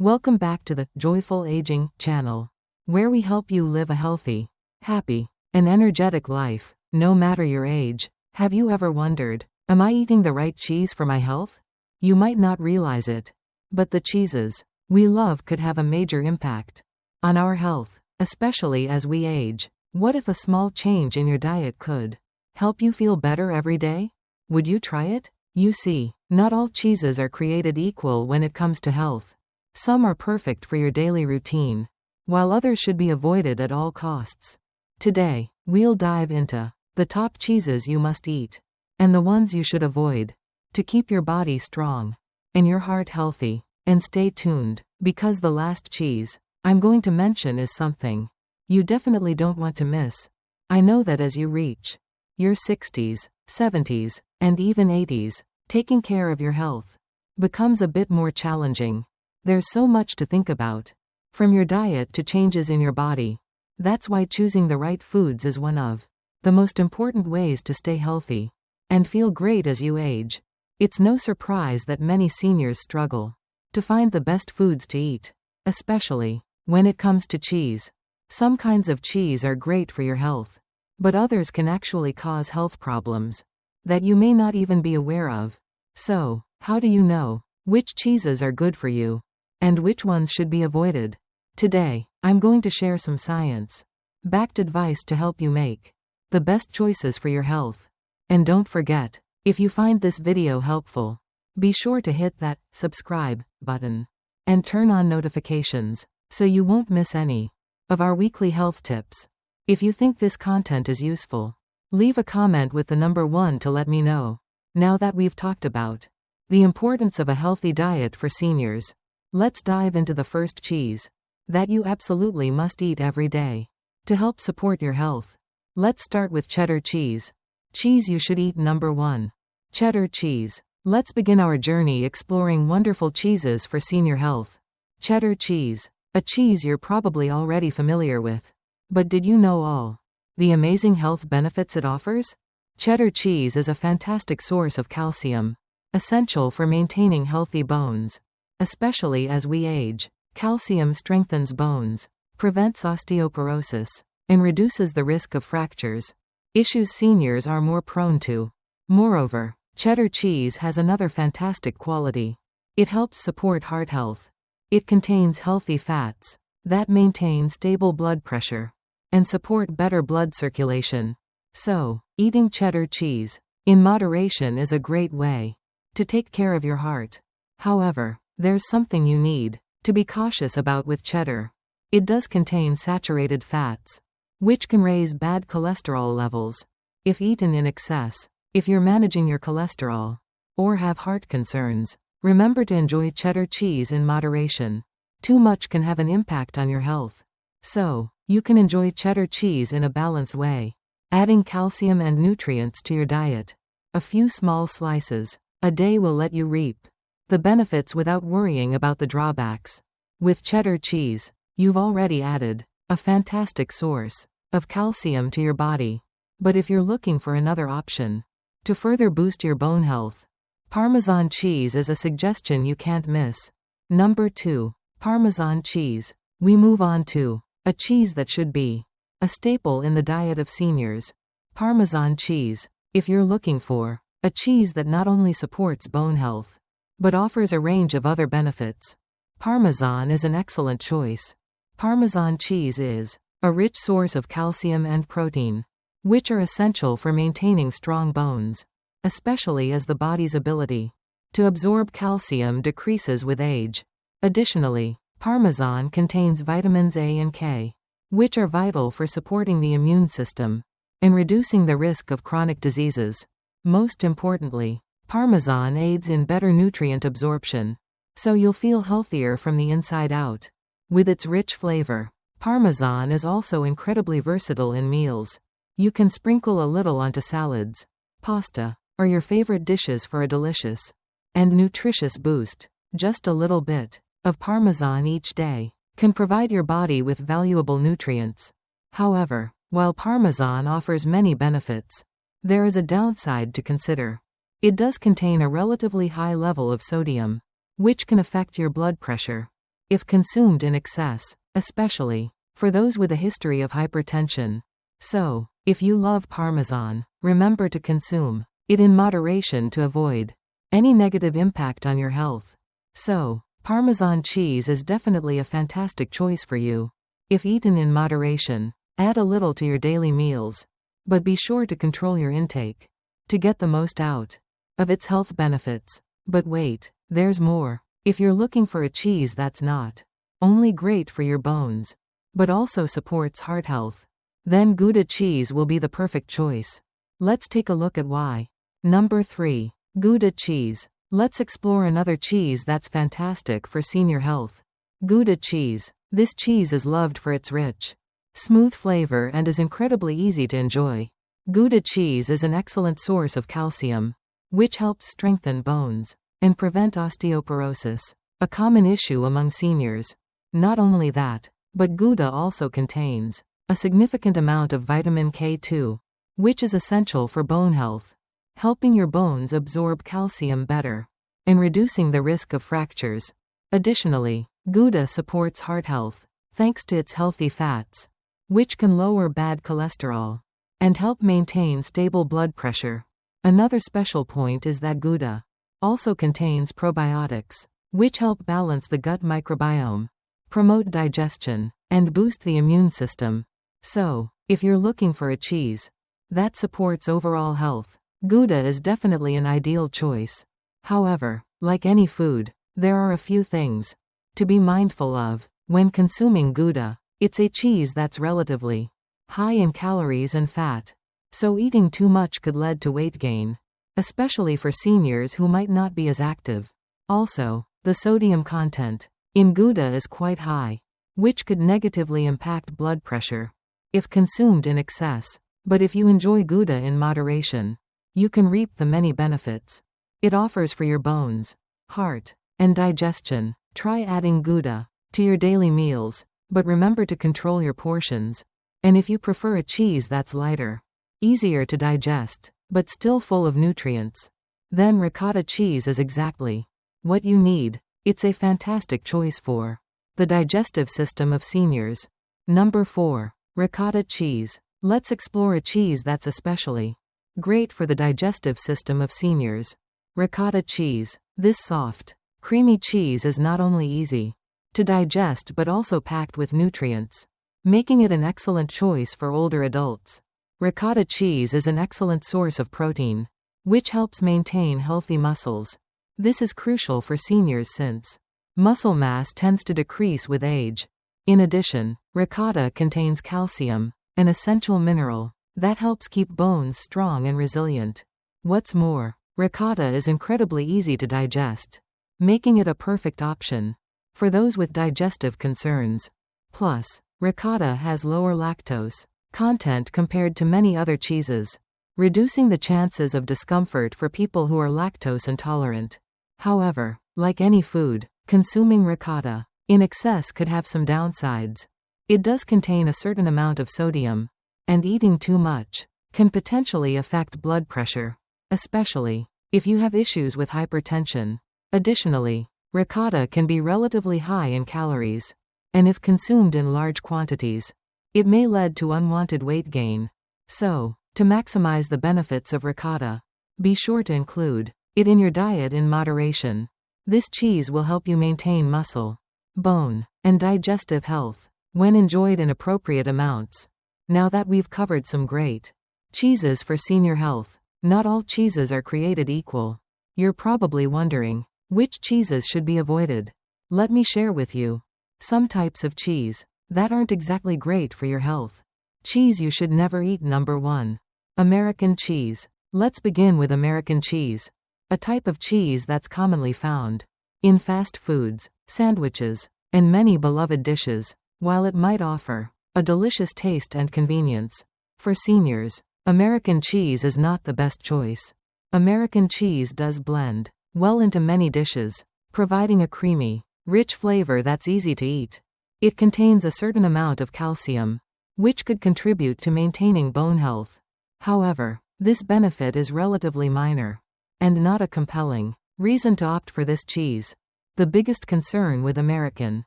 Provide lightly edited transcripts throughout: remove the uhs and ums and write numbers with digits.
Welcome back to the Joyful Aging channel, where we help you live a healthy, happy, and energetic life, no matter your age. Have you ever wondered, am I eating the right cheese for my health? You might not realize it, but the cheeses we love could have a major impact on our health, especially as we age. What if a small change in your diet could help you feel better every day? Would you try it? You see, not all cheeses are created equal when it comes to health. Some are perfect for your daily routine, while others should be avoided at all costs. Today, we'll dive into the top cheeses you must eat, and the ones you should avoid, to keep your body strong, and your heart healthy. And stay tuned, because the last cheese I'm going to mention is something you definitely don't want to miss. I know that as you reach your 60s, 70s, and even 80s, taking care of your health becomes a bit more challenging. There's so much to think about, from your diet to changes in your body. That's why choosing the right foods is one of the most important ways to stay healthy and feel great as you age. It's no surprise that many seniors struggle to find the best foods to eat, especially when it comes to cheese. Some kinds of cheese are great for your health, but others can actually cause health problems that you may not even be aware of. So, how do you know which cheeses are good for you and which ones should be avoided? Today, I'm going to share some science-backed advice to help you make the best choices for your health. And don't forget, if you find this video helpful, be sure to hit that subscribe button and turn on notifications so you won't miss any of our weekly health tips. If you think this content is useful, leave a comment with the number 1 to let me know. Now that we've talked about the importance of a healthy diet for seniors, let's dive into the first cheese that you absolutely must eat every day to help support your health. Let's start with cheddar cheese. Cheese you should eat. Number 1. Cheddar cheese. Let's begin our journey exploring wonderful cheeses for senior health. Cheddar cheese. A cheese you're probably already familiar with. But did you know all the amazing health benefits it offers? Cheddar cheese is a fantastic source of calcium, essential for maintaining healthy bones. Especially as we age, calcium strengthens bones, prevents osteoporosis, and reduces the risk of fractures, issues seniors are more prone to. Moreover, cheddar cheese has another fantastic quality. It helps support heart health. It contains healthy fats that maintain stable blood pressure and support better blood circulation. So, eating cheddar cheese in moderation is a great way to take care of your heart. However, there's something you need to be cautious about with cheddar. It does contain saturated fats, which can raise bad cholesterol levels if eaten in excess. If you're managing your cholesterol or have heart concerns, remember to enjoy cheddar cheese in moderation. Too much can have an impact on your health. So, you can enjoy cheddar cheese in a balanced way, adding calcium and nutrients to your diet. A few small slices a day will let you reap the benefits without worrying about the drawbacks. With cheddar cheese, you've already added a fantastic source of calcium to your body. But if you're looking for another option to further boost your bone health, Parmesan cheese is a suggestion you can't miss. Number 2. Parmesan cheese. We move on to a cheese that should be a staple in the diet of seniors. Parmesan cheese. If you're looking for a cheese that not only supports bone health, but offers a range of other benefits, Parmesan is an excellent choice. Parmesan cheese is a rich source of calcium and protein, which are essential for maintaining strong bones, especially as the body's ability to absorb calcium decreases with age. Additionally, Parmesan contains vitamins A and K, which are vital for supporting the immune system and reducing the risk of chronic diseases. Most importantly, Parmesan aids in better nutrient absorption, so you'll feel healthier from the inside out. With its rich flavor, Parmesan is also incredibly versatile in meals. You can sprinkle a little onto salads, pasta, or your favorite dishes for a delicious and nutritious boost. Just a little bit of Parmesan each day can provide your body with valuable nutrients. However, while Parmesan offers many benefits, there is a downside to consider. It does contain a relatively high level of sodium, which can affect your blood pressure. if consumed in excess, especially for those with a history of hypertension. So, if you love Parmesan, remember to consume it in moderation to avoid any negative impact on your health. So, Parmesan cheese is definitely a fantastic choice for you. If eaten in moderation, add a little to your daily meals, but be sure to control your intake to get the most out of its health benefits. But wait, there's more. If you're looking for a cheese that's not only great for your bones, but also supports heart health, then Gouda cheese will be the perfect choice. Let's take a look at why. Number 3. Gouda cheese. Let's explore another cheese that's fantastic for senior health. Gouda cheese. This cheese is loved for its rich, smooth flavor and is incredibly easy to enjoy. Gouda cheese is an excellent source of calcium, which helps strengthen bones and prevent osteoporosis, a common issue among seniors. Not only that, but Gouda also contains a significant amount of vitamin K2, which is essential for bone health, helping your bones absorb calcium better and reducing the risk of fractures. Additionally, Gouda supports heart health, thanks to its healthy fats, which can lower bad cholesterol and help maintain stable blood pressure. Another special point is that Gouda also contains probiotics, which help balance the gut microbiome, promote digestion, and boost the immune system. So, if you're looking for a cheese that supports overall health, Gouda is definitely an ideal choice. However, like any food, there are a few things to be mindful of when consuming Gouda. It's a cheese that's relatively high in calories and fat, so eating too much could lead to weight gain, especially for seniors who might not be as active. Also, the sodium content in Gouda is quite high, which could negatively impact blood pressure if consumed in excess. But if you enjoy Gouda in moderation, you can reap the many benefits it offers for your bones, heart, and digestion. Try adding Gouda to your daily meals, but remember to control your portions. And if you prefer a cheese that's lighter, easier to digest, but still full of nutrients, then ricotta cheese is exactly what you need. It's a fantastic choice for the digestive system of seniors. Number 4. Ricotta cheese. Let's explore a cheese that's especially great for the digestive system of seniors. Ricotta cheese. This soft, creamy cheese is not only easy to digest but also packed with nutrients, making it an excellent choice for older adults. Ricotta cheese is an excellent source of protein, which helps maintain healthy muscles. This is crucial for seniors since muscle mass tends to decrease with age. In addition, ricotta contains calcium, an essential mineral that helps keep bones strong and resilient. What's more, ricotta is incredibly easy to digest, making it a perfect option for those with digestive concerns. Plus, ricotta has lower lactose content compared to many other cheeses, reducing the chances of discomfort for people who are lactose intolerant. However, like any food, consuming ricotta in excess could have some downsides. It does contain a certain amount of sodium, and eating too much can potentially affect blood pressure, especially if you have issues with hypertension. Additionally, ricotta can be relatively high in calories, and if consumed in large quantities, it may lead to unwanted weight gain. So, to maximize the benefits of ricotta, be sure to include it in your diet in moderation. This cheese will help you maintain muscle, bone, and digestive health when enjoyed in appropriate amounts. Now that we've covered some great cheeses for senior health, not all cheeses are created equal. You're probably wondering, which cheeses should be avoided? Let me share with you some types of cheese that aren't exactly great for your health. Cheese you should never eat. Number 1. American cheese. Let's begin with American cheese, a type of cheese that's commonly found in fast foods, sandwiches, and many beloved dishes. While it might offer a delicious taste and convenience for seniors, American cheese is not the best choice. American cheese does blend well into many dishes, providing a creamy, rich flavor that's easy to eat. It contains a certain amount of calcium, which could contribute to maintaining bone health. However, this benefit is relatively minor and not a compelling reason to opt for this cheese. The biggest concern with American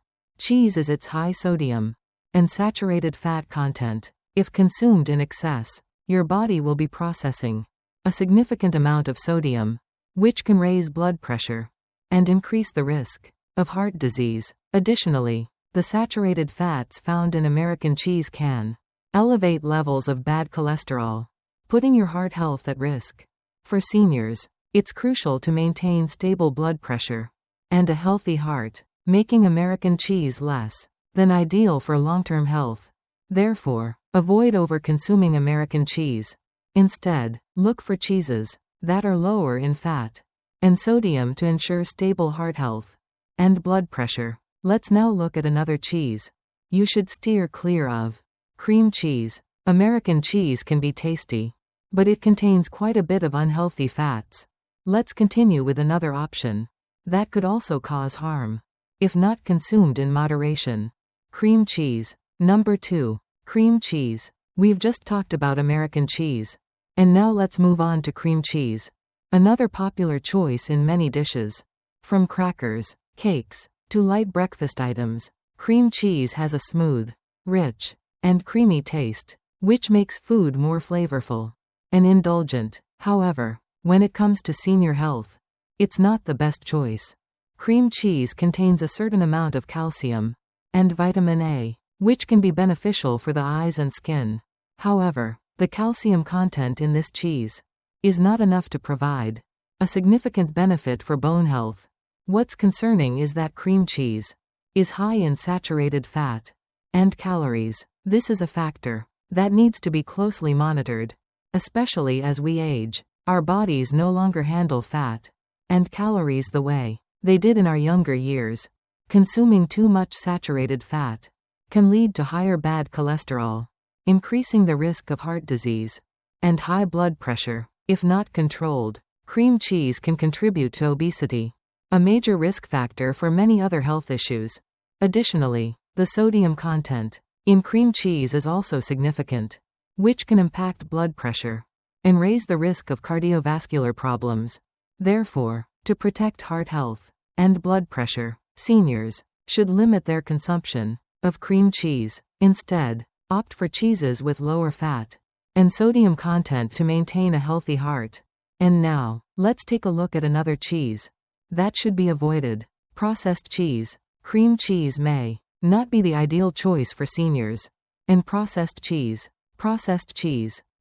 Cheese is its high sodium and saturated fat content. If consumed in excess, your body will be processing a significant amount of sodium, which can raise blood pressure and increase the risk of heart disease. Additionally, the saturated fats found in American cheese can elevate levels of bad cholesterol, putting your heart health at risk. For seniors, it's crucial to maintain stable blood pressure and a healthy heart, making American cheese less than ideal for long-term health. Therefore, avoid over-consuming American cheese. Instead, look for cheeses that are lower in fat and sodium to ensure stable heart health and blood pressure. Let's now look at another cheese you should steer clear of: cream cheese. American cheese can be tasty, but it contains quite a bit of unhealthy fats. Let's continue with another option that could also cause harm if not consumed in moderation: cream cheese. Number 2. Cream cheese. We've just talked about American cheese, and now let's move on to cream cheese, another popular choice in many dishes. From crackers, cakes, to light breakfast items, cream cheese has a smooth, rich, and creamy taste, which makes food more flavorful and indulgent. However, when it comes to senior health, it's not the best choice. Cream cheese contains a certain amount of calcium and vitamin A, which can be beneficial for the eyes and skin. However, the calcium content in this cheese is not enough to provide a significant benefit for bone health. What's concerning is that cream cheese is high in saturated fat and calories. This is a factor that needs to be closely monitored, especially as we age. Our bodies no longer handle fat and calories the way they did in our younger years. Consuming too much saturated fat can lead to higher bad cholesterol, increasing the risk of heart disease and high blood pressure. If not controlled, cream cheese can contribute to obesity, a major risk factor for many other health issues. Additionally, the sodium content in cream cheese is also significant, which can impact blood pressure and raise the risk of cardiovascular problems. Therefore, to protect heart health and blood pressure, seniors should limit their consumption of cream cheese. Instead, opt for cheeses with lower fat and sodium content to maintain a healthy heart. And now, let's take a look at another cheese that should be avoided: processed cheese. Cream cheese may not be the ideal choice for seniors, and processed cheese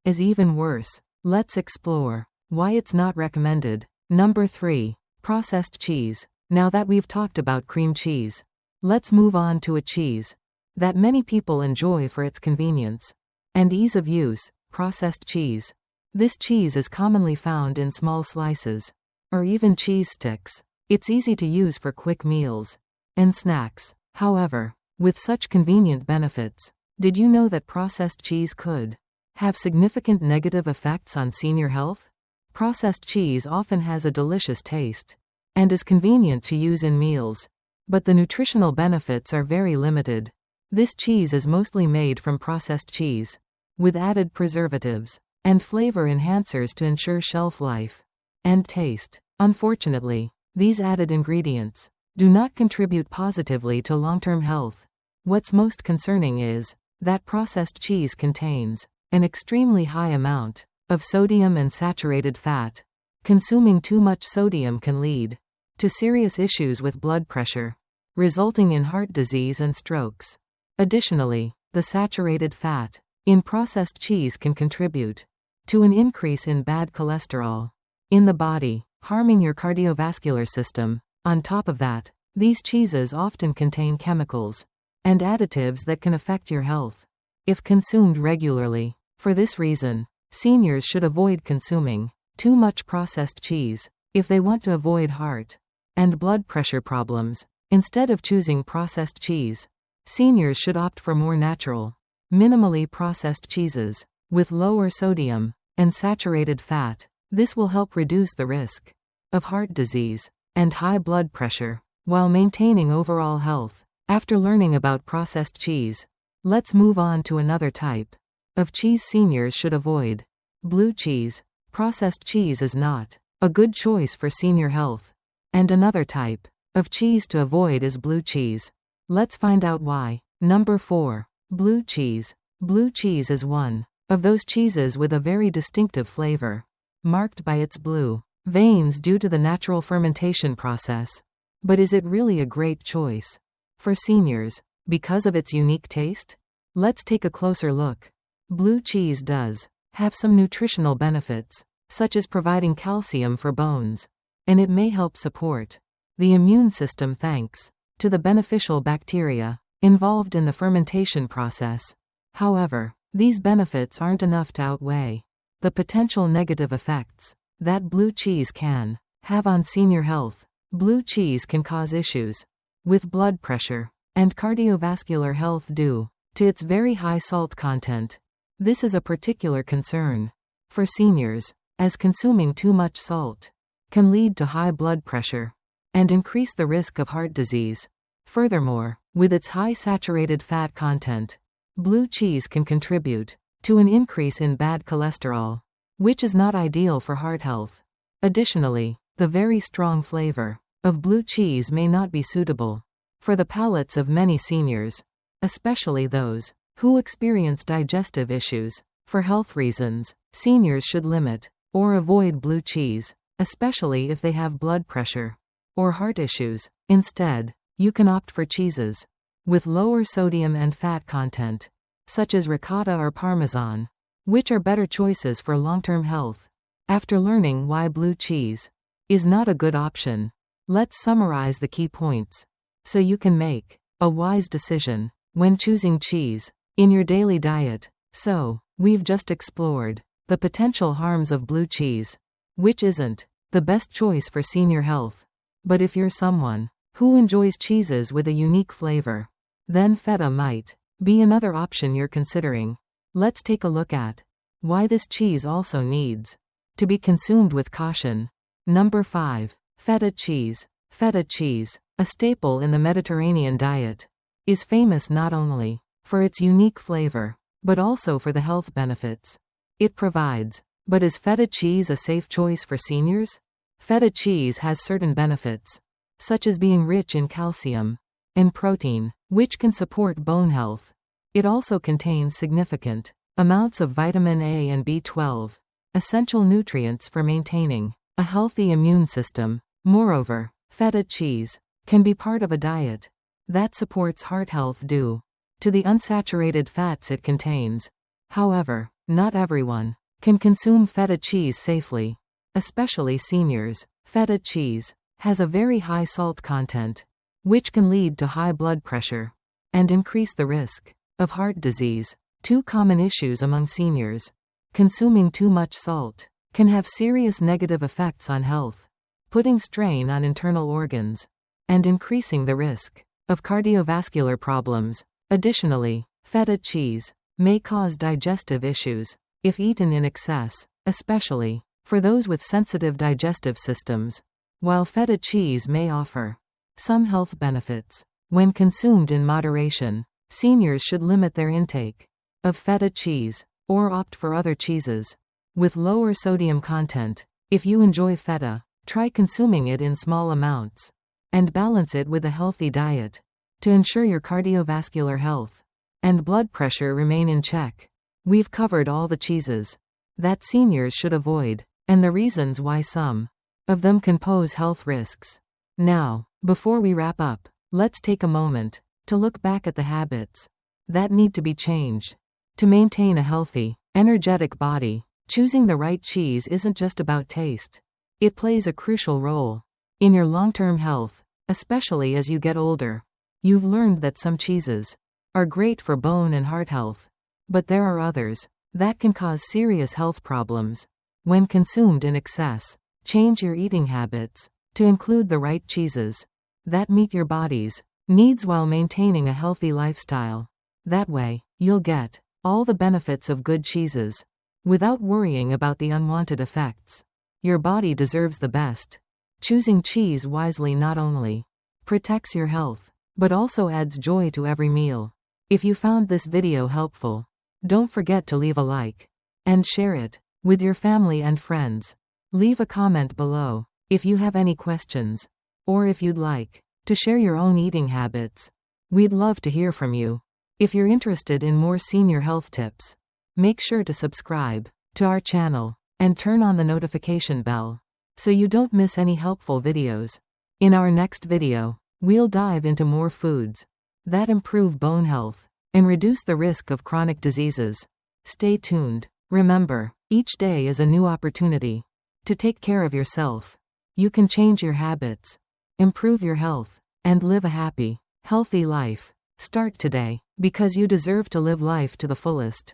is even worse. Let's explore why it's not recommended. Number 3. Processed cheese. Now that we've talked about cream cheese, let's move on to a cheese that many people enjoy for its convenience and ease of use: processed cheese. This cheese is commonly found in small slices or even cheese sticks. It's easy to use for quick meals and snacks. However, with such convenient benefits, did you know that processed cheese could have significant negative effects on senior health? Processed cheese often has a delicious taste and is convenient to use in meals, but the nutritional benefits are very limited. This cheese is mostly made from processed cheese, with added preservatives and flavor enhancers to ensure shelf life and taste. Unfortunately, these added ingredients do not contribute positively to long-term health. What's most concerning is that processed cheese contains an extremely high amount of sodium and saturated fat. Consuming too much sodium can lead to serious issues with blood pressure, resulting in heart disease and strokes. Additionally, the saturated fat in processed cheese can contribute to an increase in bad cholesterol in the body, harming your cardiovascular system. On top of that, these cheeses often contain chemicals and additives that can affect your health if consumed regularly. For this reason, seniors should avoid consuming too much processed cheese if they want to avoid heart and blood pressure problems. Instead of choosing processed cheese, seniors should opt for more natural, minimally processed cheeses with lower sodium and saturated fat. This will help reduce the risk of heart disease and high blood pressure while maintaining overall health. After learning about processed cheese, let's move on to another type of cheese seniors should avoid: blue cheese. Processed cheese is not a good choice for senior health, and another type of cheese to avoid is blue cheese. Let's find out why. Number 4. Blue cheese. Blue cheese is one of those cheeses with a very distinctive flavor, marked by its blue veins due to the natural fermentation process. But is it really a great choice for seniors because of its unique taste? Let's take a closer look. Blue cheese does have some nutritional benefits, such as providing calcium for bones, and it may help support the immune system thanks to the beneficial bacteria involved in the fermentation process. However, these benefits aren't enough to outweigh the potential negative effects that blue cheese can have on senior health. Blue cheese can cause issues with blood pressure and cardiovascular health due to its very high salt content. This is a particular concern for seniors, as consuming too much salt can lead to high blood pressure and increase the risk of heart disease. Furthermore, with its high saturated fat content, blue cheese can contribute to an increase in bad cholesterol, which is not ideal for heart health. Additionally, the very strong flavor of blue cheese may not be suitable for the palates of many seniors, especially those who experience digestive issues. For health reasons, seniors should limit or avoid blue cheese, especially if they have blood pressure or heart issues. Instead, you can opt for cheeses with lower sodium and fat content, such as ricotta or Parmesan, which are better choices for long-term health. After learning why blue cheese is not a good option, let's summarize the key points so you can make a wise decision when choosing cheese in your daily diet. So, we've just explored the potential harms of blue cheese, which isn't the best choice for senior health. But if you're someone who enjoys cheeses with a unique flavor, then feta might be another option you're considering. Let's take a look at why this cheese also needs to be consumed with caution. Number 5. Feta cheese. Feta cheese, a staple in the Mediterranean diet, is famous not only for its unique flavor, but also for the health benefits it provides. But is feta cheese a safe choice for seniors? Feta cheese has certain benefits, such as being rich in calcium and protein, which can support bone health. It also contains significant amounts of vitamin A and B12, essential nutrients for maintaining a healthy immune system. Moreover, feta cheese can be part of a diet that supports heart health due to the unsaturated fats it contains. However, not everyone can consume feta cheese safely, especially seniors. Feta cheese has a very high salt content, which can lead to high blood pressure and increase the risk of heart disease. Two common issues among seniors: consuming too much salt can have serious negative effects on health, putting strain on internal organs and increasing the risk of cardiovascular problems. Additionally, feta cheese may cause digestive issues if eaten in excess, especially for those with sensitive digestive systems. While feta cheese may offer some health benefits when consumed in moderation, seniors should limit their intake of feta cheese or opt for other cheeses with lower sodium content. If you enjoy feta, try consuming it in small amounts and balance it with a healthy diet to ensure your cardiovascular health and blood pressure remain in check. We've covered all the cheeses that seniors should avoid and the reasons why some of them can pose health risks. Now, before we wrap up, let's take a moment to look back at the habits that need to be changed to maintain a healthy, energetic body. Choosing the right cheese isn't just about taste. It plays a crucial role in your long-term health, especially as you get older. You've learned that some cheeses are great for bone and heart health, but there are others that can cause serious health problems when consumed in excess. Change your eating habits to include the right cheeses that meet your body's needs while maintaining a healthy lifestyle. That way, you'll get all the benefits of good cheeses without worrying about the unwanted effects. Your body deserves the best. Choosing cheese wisely not only protects your health, but also adds joy to every meal. If you found this video helpful, don't forget to leave a like and share it with your family and friends. Leave a comment below if you have any questions, or if you'd like to share your own eating habits. We'd love to hear from you. If you're interested in more senior health tips, make sure to subscribe to our channel and turn on the notification bell so you don't miss any helpful videos. In our next video, we'll dive into more foods that improve bone health and reduce the risk of chronic diseases. Stay tuned. Remember, each day is a new opportunity to take care of yourself. You can change your habits, improve your health, and live a happy, healthy life. Start today, because you deserve to live life to the fullest.